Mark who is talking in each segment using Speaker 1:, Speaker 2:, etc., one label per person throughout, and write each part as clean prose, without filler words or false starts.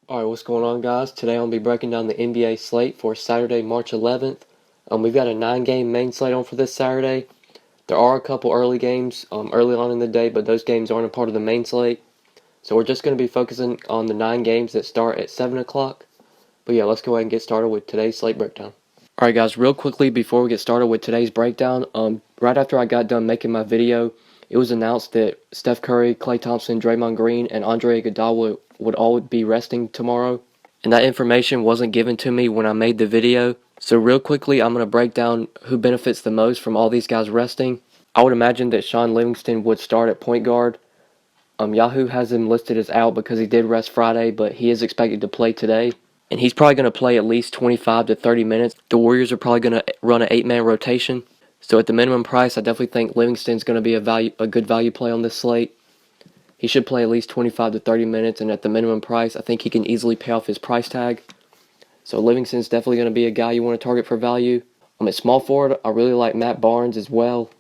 Speaker 1: Alright, what's going on, guys? Today I'll be breaking down the NBA slate for Saturday, March 11th. We've got a 9-game main slate on for this Saturday. There are a couple early games early on in the day, but those games aren't a part of the main slate. So we're just going to be focusing on the 9 games that start at 7 o'clock. But yeah, let's go ahead and get started with today's slate breakdown. Alright guys, real quickly before we get started with today's breakdown, right after I got done making my video, it was announced that Steph Curry, Klay Thompson, Draymond Green, and Andre Iguodala would all be resting tomorrow. And that information wasn't given to me when I made the video. So real quickly, I'm going to break down who benefits the most from all these guys resting. I would imagine that Shaun Livingston would start at point guard. Yahoo has him listed as out because he did rest Friday, but he is expected to play today. And he's probably going to play at least 25 to 30 minutes. The Warriors are probably going to run an 8-man rotation. So at the minimum price, I definitely think Livingston's going to be a good value play on this slate. He should play at least 25 to 30 minutes, and at the minimum price, I think he can easily pay off his price tag. So Livingston's definitely going to be a guy you want to target for value. At small forward, I really like Matt Barnes as well.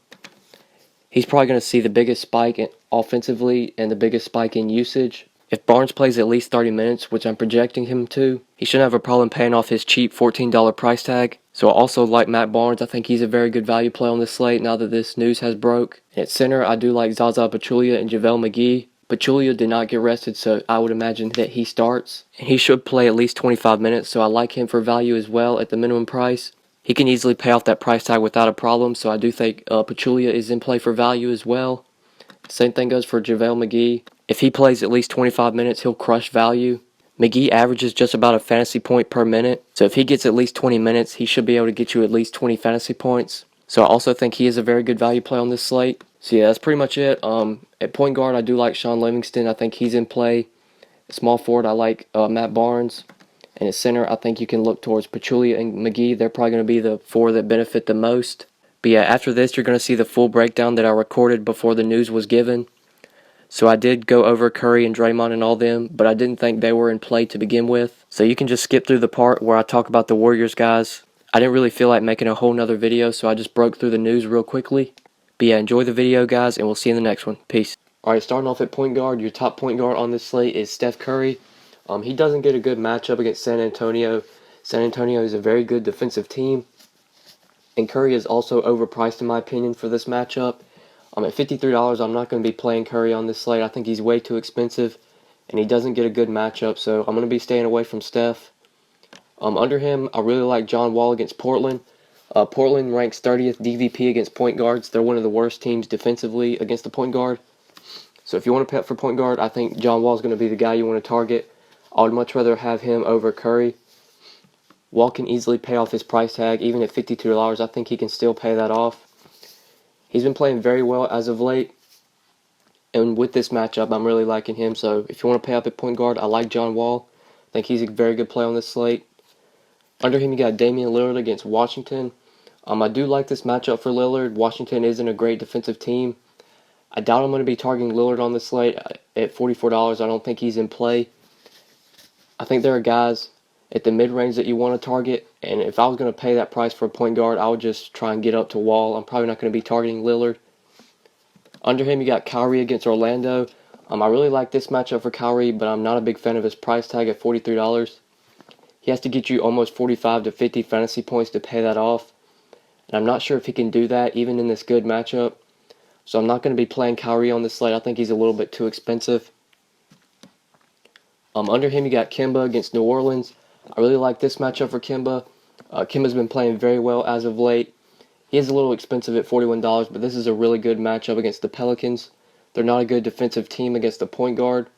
Speaker 1: He's probably going to see the biggest spike offensively and the biggest spike in usage. If Barnes plays at least 30 minutes, which I'm projecting him to, he shouldn't have a problem paying off his cheap $14 price tag. So I also like Matt Barnes. I think he's a very good value play on this slate now that this news has broke. And at center, I do like Zaza Pachulia and JaVale McGee. Pachulia did not get rested, so I would imagine that he starts. And he should play at least 25 minutes, so I like him for value as well at the minimum price. He can easily pay off that price tag without a problem, so I do think Pachulia is in play for value as well. Same thing goes for JaVale McGee. If he plays at least 25 minutes, he'll crush value. McGee averages just about a fantasy point per minute. So if he gets at least 20 minutes, he should be able to get you at least 20 fantasy points. So I also think he is a very good value play on this slate. So yeah, that's pretty much it. At point guard, I do like Shaun Livingston. I think he's in play. At small forward, I like Matt Barnes. And at center, I think you can look towards Pachulia and McGee. They're probably going to be the 4 that benefit the most. But yeah, after this, you're going to see the full breakdown that I recorded before the news was given. So I did go over Curry and Draymond and all them, but I didn't think they were in play to begin with. So you can just skip through the part where I talk about the Warriors guys. I didn't really feel like making a whole nother video, so I just broke through the news real quickly. But yeah, enjoy the video, guys, and we'll see you in the next one. Peace. Alright, starting off at point guard, your top point guard on this slate is Steph Curry. He doesn't get a good matchup against San Antonio. San Antonio is a very good defensive team. And Curry is also overpriced, in my opinion, for this matchup. At $53, I'm not going to be playing Curry on this slate. I think he's way too expensive, and he doesn't get a good matchup, so I'm going to be staying away from Steph. Under him, I really like John Wall against Portland. Portland ranks 30th DVP against point guards. They're one of the worst teams defensively against the point guard. So if you want to pay up for point guard, I think John Wall is going to be the guy you want to target. I would much rather have him over Curry. Wall can easily pay off his price tag. Even at $52, I think he can still pay that off. He's been playing very well as of late, and with this matchup, I'm really liking him. So if you want to pay up at point guard, I like John Wall. I think he's a very good play on this slate. Under him, you got Damian Lillard against Washington. I do like this matchup for Lillard. Washington isn't a great defensive team. I doubt I'm going to be targeting Lillard on this slate. At $44, I don't think he's in play. I think there are guys at the mid-range that you want to target, and if I was going to pay that price for a point guard, I would just try and get up to Wall. I'm probably not going to be targeting Lillard. Under him, you got Kyrie against Orlando. I really like this matchup for Kyrie, but I'm not a big fan of his price tag at $43. He has to get you almost 45 to 50 fantasy points to pay that off, and I'm not sure if he can do that even in this good matchup. So I'm not going to be playing Kyrie on this slate. I think he's a little bit too expensive. Under him, you got Kemba against New Orleans. I really like this matchup for Kemba. Kemba's been playing very well as of late. He is a little expensive at $41, but this is a really good matchup against the Pelicans. They're not a good defensive team against the point guard.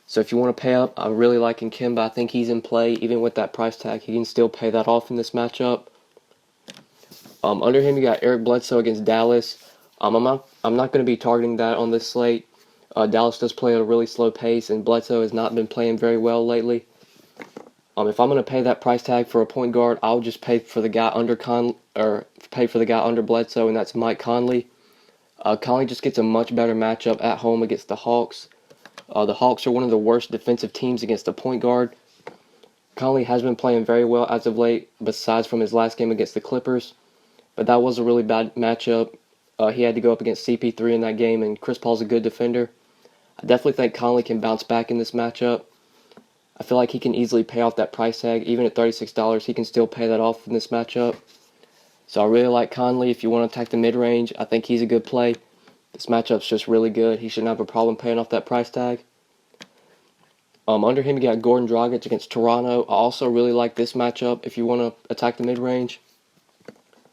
Speaker 1: So if you want to pay up, I'm really liking Kemba. I think he's in play. Even with that price tag, he can still pay that off in this matchup. Under him, you got Eric Bledsoe against Dallas. I'm not going to be targeting that on this slate. Dallas does play at a really slow pace, and Bledsoe has not been playing very well lately. If I'm going to pay that price tag for a point guard, I'll just pay for the guy under Bledsoe, and that's Mike Conley. Conley just gets a much better matchup at home against the Hawks. The Hawks are one of the worst defensive teams against the point guard. Conley has been playing very well as of late, besides from his last game against the Clippers. But that was a really bad matchup. He had to go up against CP3 in that game, and Chris Paul's a good defender. I definitely think Conley can bounce back in this matchup. I feel like he can easily pay off that price tag. Even at $36, he can still pay that off in this matchup. So I really like Conley. If you want to attack the mid-range, I think he's a good play. This matchup's just really good. He shouldn't have a problem paying off that price tag. Under him, you got Goran Dragic against Toronto. I also really like this matchup if you want to attack the mid-range.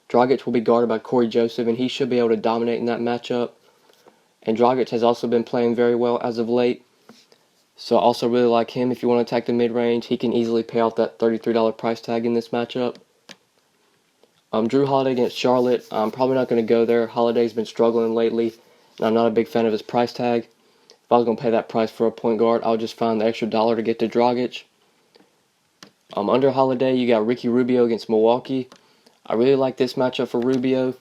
Speaker 1: Dragic will be guarded by Cory Joseph, and he should be able to dominate in that matchup. And Dragic has also been playing very well as of late. So I also really like him if you want to attack the mid-range. He can easily pay off that $33 price tag in this matchup. Jrue Holiday against Charlotte. I'm probably not going to go there. Holiday's been struggling lately, and I'm not a big fan of his price tag. If I was going to pay that price for a point guard, I would just find the extra dollar to get to Dragic. Under Holiday, you got Ricky Rubio against Milwaukee. I really like this matchup for Rubio.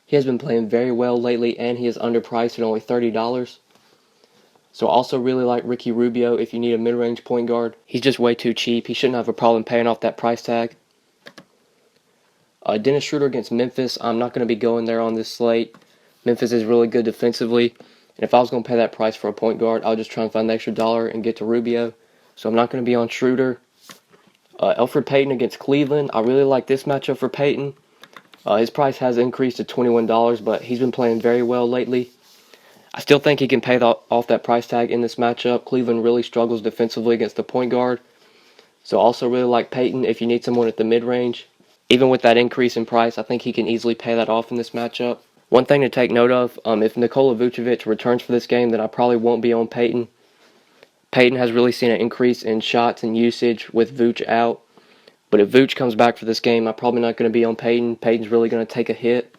Speaker 1: He has been playing very well lately, and he is underpriced at only $30. So I also really like Ricky Rubio if you need a mid-range point guard. He's just way too cheap. He shouldn't have a problem paying off that price tag. Dennis Schroeder against Memphis. I'm not going to be going there on this slate. Memphis is really good defensively. And if I was going to pay that price for a point guard, I'll just try and find the extra dollar and get to Rubio. So I'm not going to be on Schroeder. Elfrid Payton against Cleveland. I really like this matchup for Payton. His price has increased to $21, but he's been playing very well lately. I still think he can pay off that price tag in this matchup. Cleveland really struggles defensively against the point guard. So I also really like Payton if you need someone at the mid-range. Even with that increase in price, I think he can easily pay that off in this matchup. One thing to take note of, if Nikola Vucevic returns for this game, then I probably won't be on Payton. Payton has really seen an increase in shots and usage with Vooch out. But if Vooch comes back for this game, I'm probably not going to be on Payton. Payton's really going to take a hit.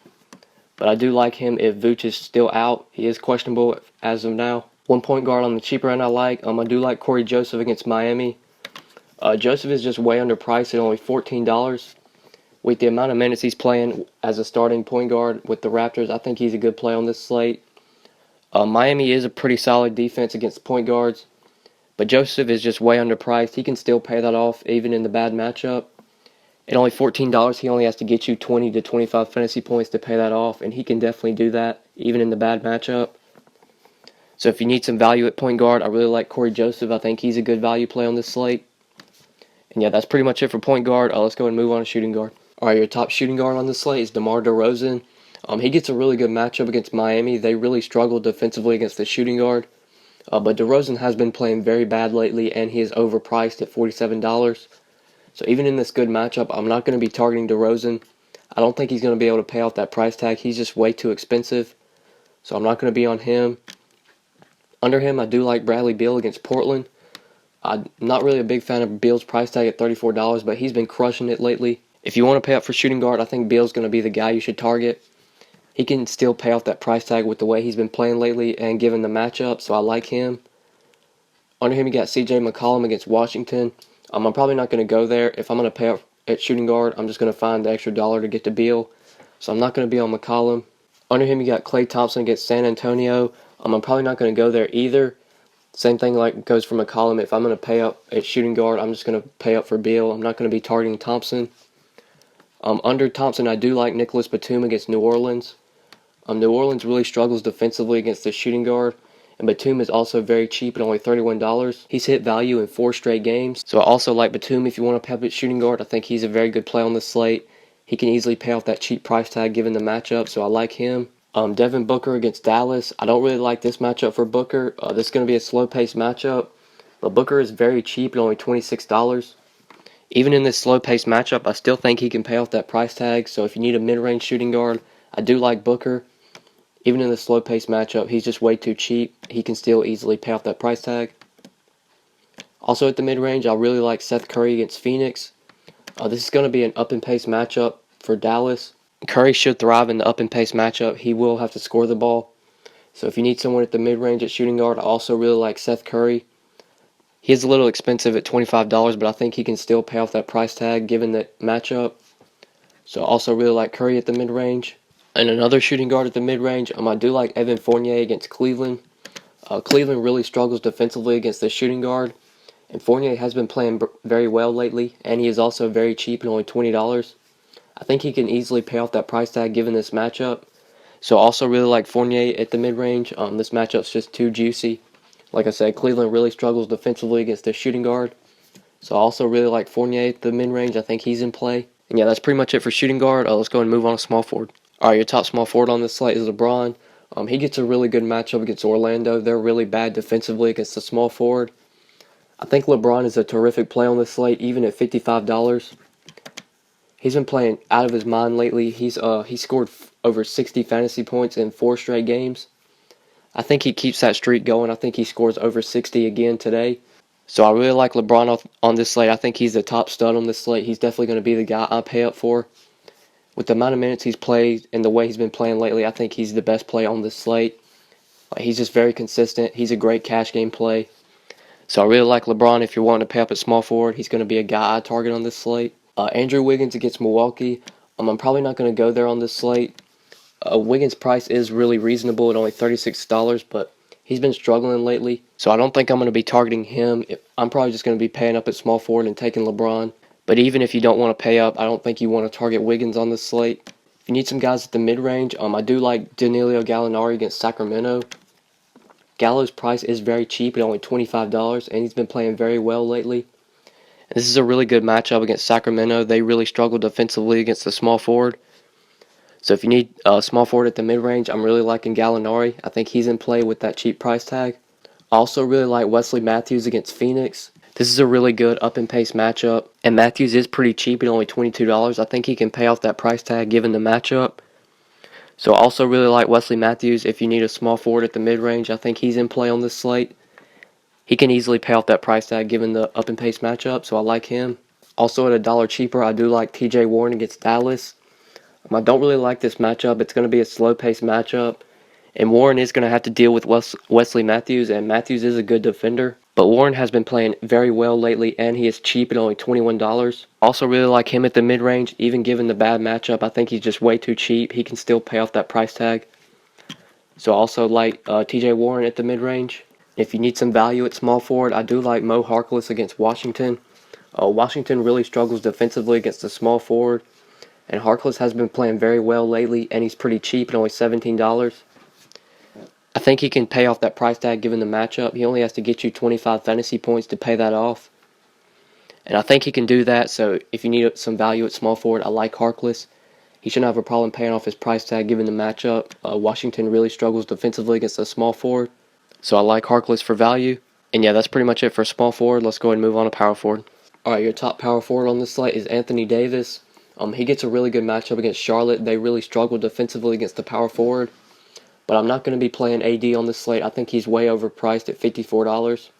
Speaker 1: But I do like him if Vooch is still out. He is questionable as of now. One point guard on the cheaper end I like. I do like Cory Joseph against Miami. Joseph is just way underpriced at only $14. With the amount of minutes he's playing as a starting point guard with the Raptors, I think he's a good play on this slate. Miami is a pretty solid defense against point guards, but Joseph is just way underpriced. He can still pay that off even in the bad matchup. At only $14, he only has to get you 20 to 25 fantasy points to pay that off, and he can definitely do that even in the bad matchup. So if you need some value at point guard, I really like Cory Joseph. I think he's a good value play on this slate. And yeah, that's pretty much it for point guard. Let's go and move on to shooting guard. All right, your top shooting guard on this slate is DeMar DeRozan. He gets a really good matchup against Miami. They really struggle defensively against the shooting guard. But DeRozan has been playing very bad lately, and he is overpriced at $47. So even in this good matchup, I'm not going to be targeting DeRozan. I don't think he's going to be able to pay off that price tag. He's just way too expensive. So I'm not going to be on him. Under him, I do like Bradley Beal against Portland. I'm not really a big fan of Beal's price tag at $34, but he's been crushing it lately. If you want to pay up for shooting guard, I think Beal's going to be the guy you should target. He can still pay off that price tag with the way he's been playing lately and given the matchup, so I like him. Under him, you got CJ McCollum against Washington. I'm probably not going to go there. If I'm going to pay up at shooting guard, I'm just going to find the extra dollar to get to Beal. So I'm not going to be on McCollum. Under him, you got Klay Thompson against San Antonio. I'm probably not going to go there either. Same thing like goes for McCollum. If I'm going to pay up at shooting guard, I'm just going to pay up for Beal. I'm not going to be targeting Thompson. Under Thompson, I do like Nicolas Batum against New Orleans. New Orleans really struggles defensively against the shooting guard, and Batum is also very cheap at only $31. He's hit value in 4 straight games, so I also like Batum if you want to pay up at shooting guard. I think he's a very good play on this slate. He can easily pay off that cheap price tag given the matchup, so I like him. Devin Booker against Dallas. I don't really like this matchup for Booker. This is going to be a slow-paced matchup, but Booker is very cheap at only $26. Even in this slow-paced matchup, I still think he can pay off that price tag, so if you need a mid-range shooting guard, I do like Booker. Even in the slow-paced matchup, he's just way too cheap. He can still easily pay off that price tag. Also at the mid-range, I really like Seth Curry against Phoenix. This is going to be an up-and-pace matchup for Dallas. Curry should thrive in the up-and-pace matchup. He will have to score the ball. So if you need someone at the mid-range at shooting guard, I also really like Seth Curry. He is a little expensive at $25, but I think he can still pay off that price tag given that matchup. So I also really like Curry at the mid-range. And another shooting guard at the mid-range, I do like Evan Fournier against Cleveland. Cleveland really struggles defensively against the shooting guard. And Fournier has been playing very well lately, and he is also very cheap at only $20. I think he can easily pay off that price tag given this matchup. So I also really like Fournier at the mid-range. This matchup's just too juicy. Like I said, Cleveland really struggles defensively against their shooting guard. So I also really like Fournier at the mid-range. I think he's in play. And yeah, that's pretty much it for shooting guard. Let's go and move on to small forward. All right, your top small forward on this slate is LeBron. He gets a really good matchup against Orlando. They're really bad defensively against the small forward. I think LeBron is a terrific play on this slate, even at $55. He's been playing out of his mind lately. He scored over 60 fantasy points in 4 straight games. I think he keeps that streak going. I think he scores over 60 again today. So I really like LeBron on this slate. I think he's the top stud on this slate. He's definitely going to be the guy I pay up for. With the amount of minutes he's played and the way he's been playing lately, I think he's the best play on this slate. He's just very consistent. He's a great cash game play. So I really like LeBron. If you're wanting to pay up at small forward, he's going to be a guy I target on this slate. Andrew Wiggins against Milwaukee. I'm probably not going to go there on this slate. Wiggins' price is really reasonable at only $36, but he's been struggling lately. So I don't think I'm going to be targeting him. I'm probably just going to be paying up at small forward and taking LeBron. But even if you don't want to pay up, I don't think you want to target Wiggins on this slate. If you need some guys at the mid-range, I do like Danilo Gallinari against Sacramento. Gallo's price is very cheap at only $25, and he's been playing very well lately. And this is a really good matchup against Sacramento. They really struggle defensively against the small forward. So if you need a small forward at the mid-range, I'm really liking Gallinari. I think he's in play with that cheap price tag. I also really like Wesley Matthews against Phoenix. This is a really good up-and-pace matchup, and Matthews is pretty cheap at only $22. I think he can pay off that price tag given the matchup. So I also really like Wesley Matthews if you need a small forward at the mid-range. I think he's in play on this slate. He can easily pay off that price tag given the up-and-pace matchup, so I like him. Also at $1 cheaper, I do like TJ Warren against Dallas. I don't really like this matchup. It's going to be a slow-paced matchup, and Warren is going to have to deal with Wesley Matthews, and Matthews is a good defender. But Warren has been playing very well lately, and he is cheap at only $21. Also really like him at the mid-range. Even given the bad matchup, I think he's just way too cheap. He can still pay off that price tag. So I also like TJ Warren at the mid-range. If you need some value at small forward, I do like Mo Harkless against Washington. Washington really struggles defensively against the small forward, and Harkless has been playing very well lately, and he's pretty cheap at only $17. I think he can pay off that price tag given the matchup. He only has to get you 25 fantasy points to pay that off. And I think he can do that, so if you need some value at small forward, I like Harkless. He shouldn't have a problem paying off his price tag given the matchup. Washington really struggles defensively against a small forward, so I like Harkless for value. And yeah, that's pretty much it for small forward. Let's go ahead and move on to power forward. Alright, your top power forward on this slate is Anthony Davis. He gets a really good matchup against Charlotte. They really struggle defensively against the power forward. But I'm not going to be playing AD on this slate. I think he's way overpriced at $54.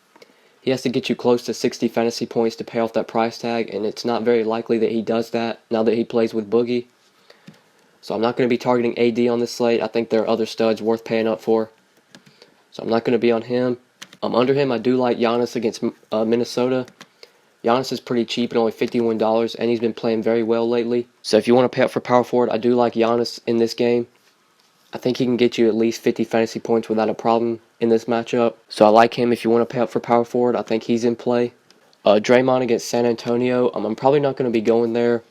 Speaker 1: He has to get you close to 60 fantasy points to pay off that price tag, and it's not very likely that he does that now that he plays with Boogie. So I'm not going to be targeting AD on this slate. I think there are other studs worth paying up for. So I'm not going to be on him. Under him, I do like Giannis against Minnesota. Giannis is pretty cheap at only $51, and he's been playing very well lately. So if you want to pay up for power forward, I do like Giannis in this game. I think he can get you at least 50 fantasy points without a problem in this matchup. So I like him if you want to pay up for power forward. I think he's in play. Draymond against San Antonio. I'm probably not going to be going there.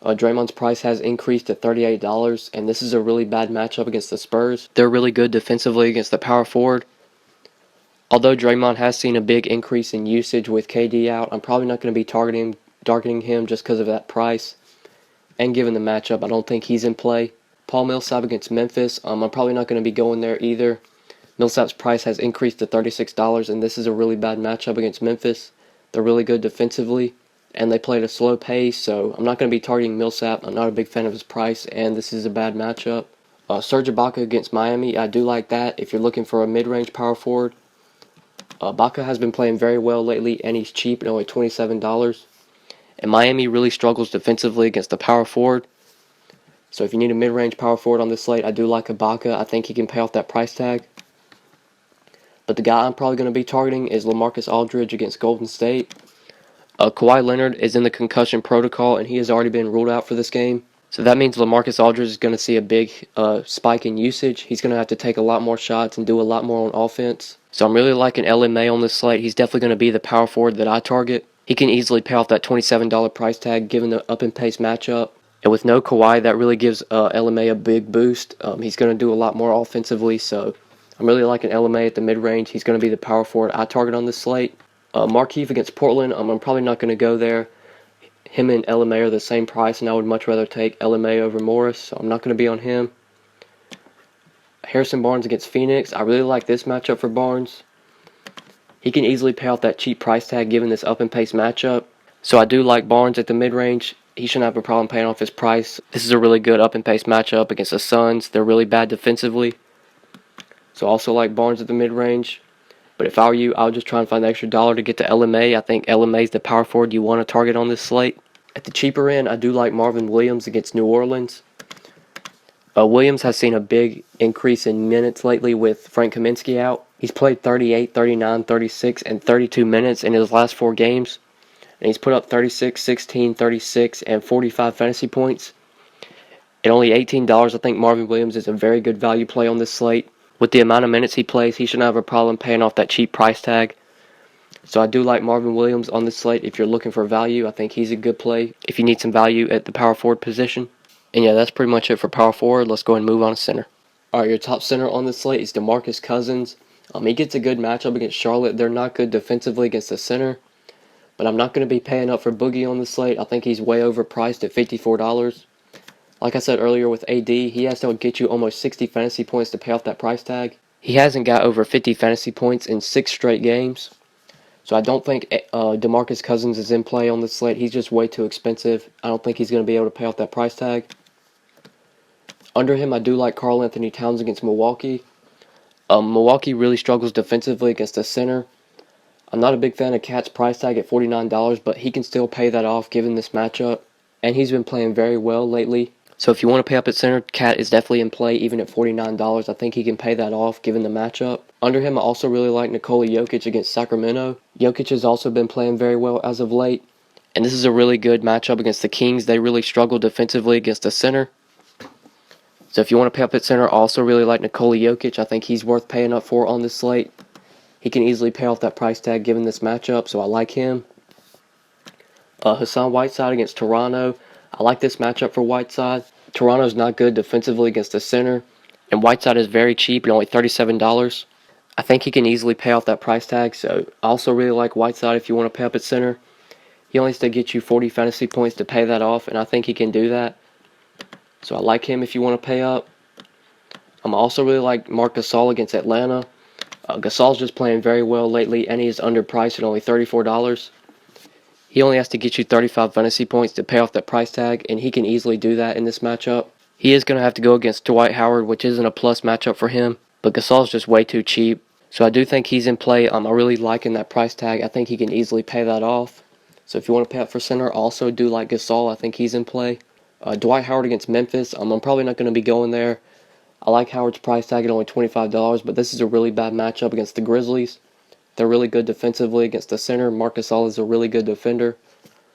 Speaker 1: Draymond's price has increased to $38, and this is a really bad matchup against the Spurs. They're really good defensively against the power forward. Although Draymond has seen a big increase in usage with KD out, I'm probably not going to be targeting him just because of that price. And given the matchup, I don't think he's in play. Paul Millsap against Memphis. I'm probably not going to be going there either. Millsap's price has increased to $36, and this is a really bad matchup against Memphis. They're really good defensively, and they play at a slow pace, so I'm not going to be targeting Millsap. I'm not a big fan of his price, and this is a bad matchup. Serge Ibaka against Miami. I do like that if you're looking for a mid-range power forward. Ibaka has been playing very well lately, and he's cheap at only $27. And Miami really struggles defensively against the power forward. So if you need a mid-range power forward on this slate, I do like Ibaka. I think he can pay off that price tag. But the guy I'm probably going to be targeting is LaMarcus Aldridge against Golden State. Kawhi Leonard is in the concussion protocol, and he has already been ruled out for this game. So that means LaMarcus Aldridge is going to see a big spike in usage. He's going to have to take a lot more shots and do a lot more on offense. So I'm really liking LMA on this slate. He's definitely going to be the power forward that I target. He can easily pay off that $27 price tag given the up-and-pace matchup. And with no Kawhi, that really gives LMA a big boost. He's going to do a lot more offensively, so I'm really liking LMA at the mid-range. He's going to be the power forward I target on this slate. Markieff against Portland, I'm probably not going to go there. Him and LMA are the same price, and I would much rather take LMA over Morris, so I'm not going to be on him. Harrison Barnes against Phoenix. I really like this matchup for Barnes. He can easily pay off that cheap price tag given this up and pace matchup. So I do like Barnes at the mid-range. He shouldn't have a problem paying off his price. This is a really good up and pace matchup against the Suns. They're really bad defensively. So I also like Barnes at the mid-range. But if I were you, I would just try and find the extra dollar to get to LMA. I think LMA is the power forward you want to target on this slate. At the cheaper end, I do like Marvin Williams against New Orleans. Williams has seen a big increase in minutes lately with Frank Kaminsky out. He's played 38, 39, 36, and 32 minutes in his last 4 games. And he's put up 36, 16, 36, and 45 fantasy points. At only $18, I think Marvin Williams is a very good value play on this slate. With the amount of minutes he plays, he shouldn't have a problem paying off that cheap price tag. So I do like Marvin Williams on this slate. If you're looking for value, I think he's a good play if you need some value at the power forward position. And yeah, that's pretty much it for power forward. Let's go ahead and move on to center. Alright, your top center on this slate is DeMarcus Cousins. He gets a good matchup against Charlotte. They're not good defensively against the center. But I'm not going to be paying up for Boogie on this slate. I think he's way overpriced at $54. Like I said earlier with AD, he has to get you almost 60 fantasy points to pay off that price tag. He hasn't got over 50 fantasy points in 6 straight games. So I don't think DeMarcus Cousins is in play on this slate. He's just way too expensive. I don't think he's going to be able to pay off that price tag. Under him, I do like Karl Anthony Towns against Milwaukee. Milwaukee really struggles defensively against the center. I'm not a big fan of Cat's price tag at $49, but he can still pay that off given this matchup. And he's been playing very well lately. So if you want to pay up at center, Cat is definitely in play even at $49. I think he can pay that off given the matchup. Under him, I also really like Nikola Jokic against Sacramento. Jokic has also been playing very well as of late. And this is a really good matchup against the Kings. They really struggle defensively against the center. So if you want to pay up at center, I also really like Nikola Jokic. I think he's worth paying up for on this slate. He can easily pay off that price tag given this matchup, so I like him. Hassan Whiteside against Toronto. I like this matchup for Whiteside. Toronto's not good defensively against the center, and Whiteside is very cheap at only $37. I think he can easily pay off that price tag, so I also really like Whiteside if you want to pay up at center. He only has to get you 40 fantasy points to pay that off, and I think he can do that. So I like him if you want to pay up. I also really like Marc Gasol against Atlanta. Gasol's just playing very well lately, and he is underpriced at only $34. He only has to get you 35 fantasy points to pay off that price tag, and he can easily do that in this matchup. He is going to have to go against Dwight Howard, which isn't a plus matchup for him, but Gasol's just way too cheap. So I do think he's in play. I'm really liking that price tag. I think he can easily pay that off. So if you want to pay up for center, I also do like Gasol. I think he's in play. Dwight Howard against Memphis. I'm probably not going to be going there. I like Howard's price tag at only $25, but this is a really bad matchup against the Grizzlies. They're really good defensively against the center. Marc Gasol is a really good defender.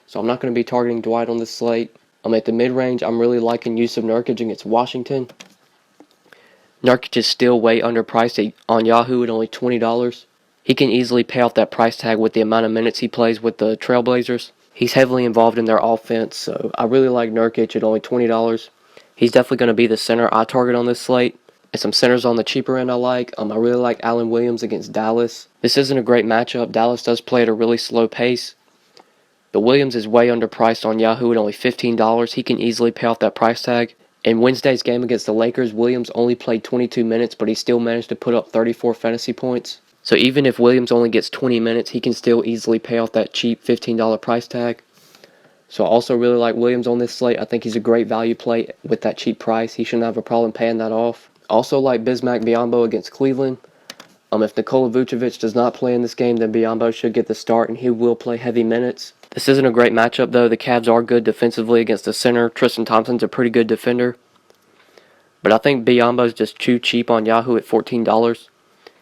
Speaker 1: So I'm not going to be targeting Dwight on this slate. At the mid-range, I'm really liking Jusuf Nurkic against Washington. Nurkic is still way underpriced on Yahoo at only $20. He can easily pay off that price tag with the amount of minutes he plays with the Trailblazers. He's heavily involved in their offense, so I really like Nurkic at only $20. He's definitely going to be the center I target on this slate. And some centers on the cheaper end I like. I really like Allen Williams against Dallas. This isn't a great matchup. Dallas does play at a really slow pace. But Williams is way underpriced on Yahoo at only $15. He can easily pay off that price tag. In Wednesday's game against the Lakers, Williams only played 22 minutes, but he still managed to put up 34 fantasy points. So even if Williams only gets 20 minutes, he can still easily pay off that cheap $15 price tag. So I also really like Williams on this slate. I think he's a great value play with that cheap price. He shouldn't have a problem paying that off. Also like Bismack Biyombo against Cleveland. If Nikola Vucevic does not play in this game, then Biyombo should get the start, and he will play heavy minutes. This isn't a great matchup, though. The Cavs are good defensively against the center. Tristan Thompson's a pretty good defender. But I think Biyombo's just too cheap on Yahoo at $14.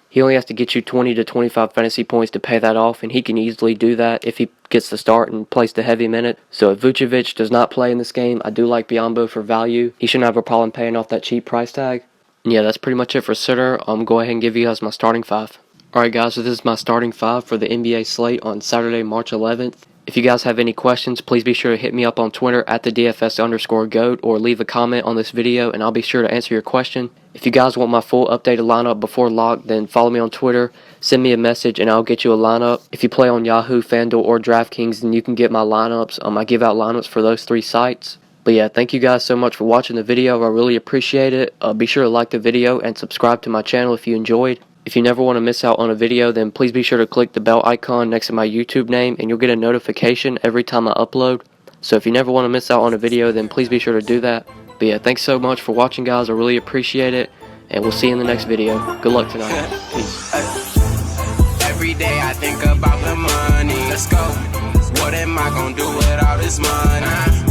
Speaker 1: He only has to get you 20 to 25 fantasy points to pay that off, and he can easily do that if he gets the start and plays the heavy minute. So if Vucevic does not play in this game, I do like Biyombo for value. He shouldn't have a problem paying off that cheap price tag. And yeah, that's pretty much it for center. Go ahead and give you guys my starting 5. Alright guys, so this is my starting 5 for the NBA slate on Saturday, March 11th. If you guys have any questions, please be sure to hit me up on Twitter at the DFS_GOAT or leave a comment on this video and I'll be sure to answer your question. If you guys want my full updated lineup before lock, then follow me on Twitter, send me a message and I'll get you a lineup. If you play on Yahoo, FanDuel, or DraftKings, then you can get my lineups. I give out lineups for those 3 sites. But yeah, thank you guys so much for watching the video. I really appreciate it. Be sure to like the video and subscribe to my channel if you enjoyed. If you never want to miss out on a video, then please be sure to click the bell icon next to my YouTube name and you'll get a notification every time I upload. So if you never want to miss out on a video, then please be sure to do that. But yeah, thanks so much for watching, guys. I really appreciate it. And we'll see you in the next video. Good luck tonight. Peace.
Speaker 2: Every day I think about the money. Let's go. What am I gonna do with all this money?